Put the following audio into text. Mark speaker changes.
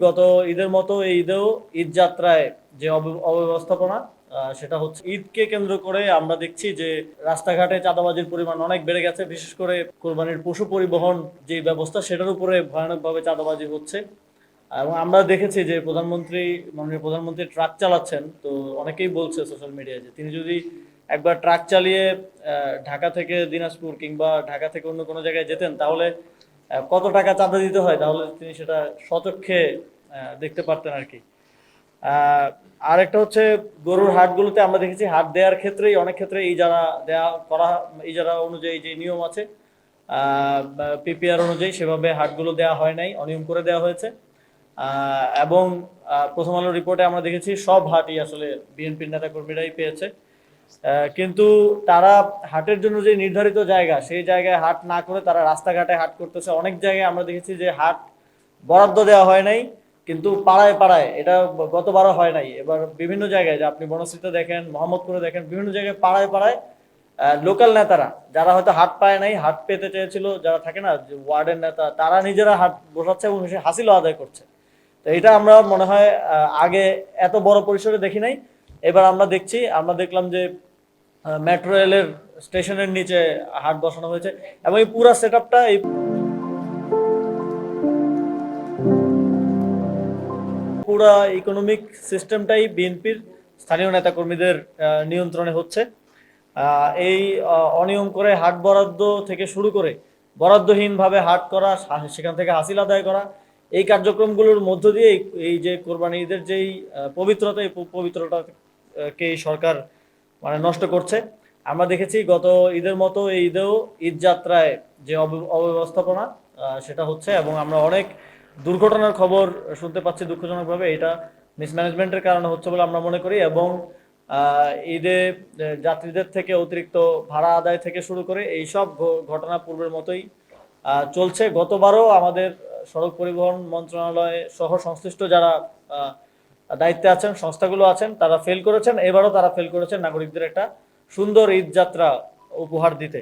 Speaker 1: গত ঈদের মতো এই ঈদেও ঈদ যাত্রায় যে অব্যবস্থাপনা সেটা হচ্ছে ঈদকে কেন্দ্র করে আমরা দেখছি যে রাস্তাঘাটে চাঁদাবাজির পরিমাণ অনেক বেড়ে গেছে। বিশেষ করে কোরবানির পশু পরিবহন যে ব্যবস্থা সেটার উপরে ভয়ানকভাবে চাঁদাবাজি হচ্ছে। এবং আমরা দেখেছি যে মাননীয় প্রধানমন্ত্রী ট্রাক চালাচ্ছেন। তো অনেকেই বলছে সোশ্যাল মিডিয়ায় যে তিনি যদি একবার ট্রাক চালিয়ে ঢাকা থেকে দিনাজপুর কিংবা ঢাকা থেকে অন্য কোনো জায়গায় যেতেন, তাহলে কত টাকা চাঁদা দিতে হয় তাহলে তিনি সেটা স্বচক্ষে দেখতে পারতেন আর কি। আহ, আর একটা হচ্ছে গরুর হাটগুলোতে আমরা দেখেছি হাট দেওয়ার ক্ষেত্রেই অনেক ক্ষেত্রে ইজারা দেওয়া করা, ইজারা অনুযায়ী যে নিয়ম আছে পিপিআর অনুযায়ী সেভাবে হাটগুলো দেওয়া হয় নাই, অনিয়ম করে দেওয়া হয়েছে। এবং প্রথম আলো রিপোর্টে আমরা দেখেছি সব হাটই আসলে বিএনপির নেতা কর্মীরাই পেয়েছে। কিন্তু তারা হাটের জন্য যে নির্ধারিত জায়গা সেই জায়গায় হাট না করে তারা রাস্তাঘাটে হাট করতেছে। অনেক জায়গায় আমরা দেখেছি যে হাট বরাদ্দ দেওয়া হয় নাই, কিন্তু পাড়ায় পাড়ায় এটা গতবারও হয় নাই, এবার বিভিন্ন জায়গায় যে আপনি বনশ্রীতে দেখেন, মোহাম্মদপুরে দেখেন, বিভিন্ন জায়গায় পাড়ায় পাড়ায় লোকাল নেতারা যারা হয়তো হাট পায় নাই, হাট পেতে চেয়েছিল, যারা থাকে না যে ওয়ার্ডের নেতা, তারা নিজেরা হাট বসাচ্ছে এবং সে হাসিলও আদায় করছে। তো এটা আমরা মনে হয় আগে এত বড় পরিসরে দেখি নাই। এবার আমরা দেখলাম যে মেট্রো রেলের স্টেশনের নিচে হাট বসানো হয়েছে এবং এই পুরো সেটআপটা এই পুরা ইকোনমিক সিস্টেমটাই বিএনপির স্থানীয় নেতাকর্মীদের নিয়ন্ত্রণে হচ্ছে। এই অনিয়ম করে হাট বরাদ্দ থেকে শুরু করে বরাদ্দহীনভাবে হাট করা, সেখান থেকে হাসিল আদায় করা, এই কার্যক্রমগুলোর মধ্য দিয়ে এই যে কোরবানি ঈদের যেই পবিত্রতা, এই পবিত্রতাকে এই সরকার মানে নষ্ট করছে। আমরা দেখেছি গত ঈদের মতো এই ঈদেও ঈদ যাত্রায় যে অব্যবস্থাপনা সেটা হচ্ছে এবং আমরা অনেক দুর্ঘটনার খবর শুনতে পাচ্ছি দুঃখজনকভাবে। এটা মিসম্যানেজমেন্টের কারণে হচ্ছে বলে আমরা মনে করি। এবং ঈদে যাত্রীদের থেকে অতিরিক্ত ভাড়া আদায় থেকে শুরু করে এইসব ঘটনা পূর্বের মতোই চলছে। গতবারও আমাদের সড়ক পরিবহন মন্ত্রণালয় সহ সংশ্লিষ্ট যারা দায়িত্বে আছেন, সংস্থাগুলো আছেন, তারা ফেল করেছেন। এবারও তারা ফেল করেছেন নাগরিকদের একটা সুন্দর ঈদ যাত্রা উপহার দিতে।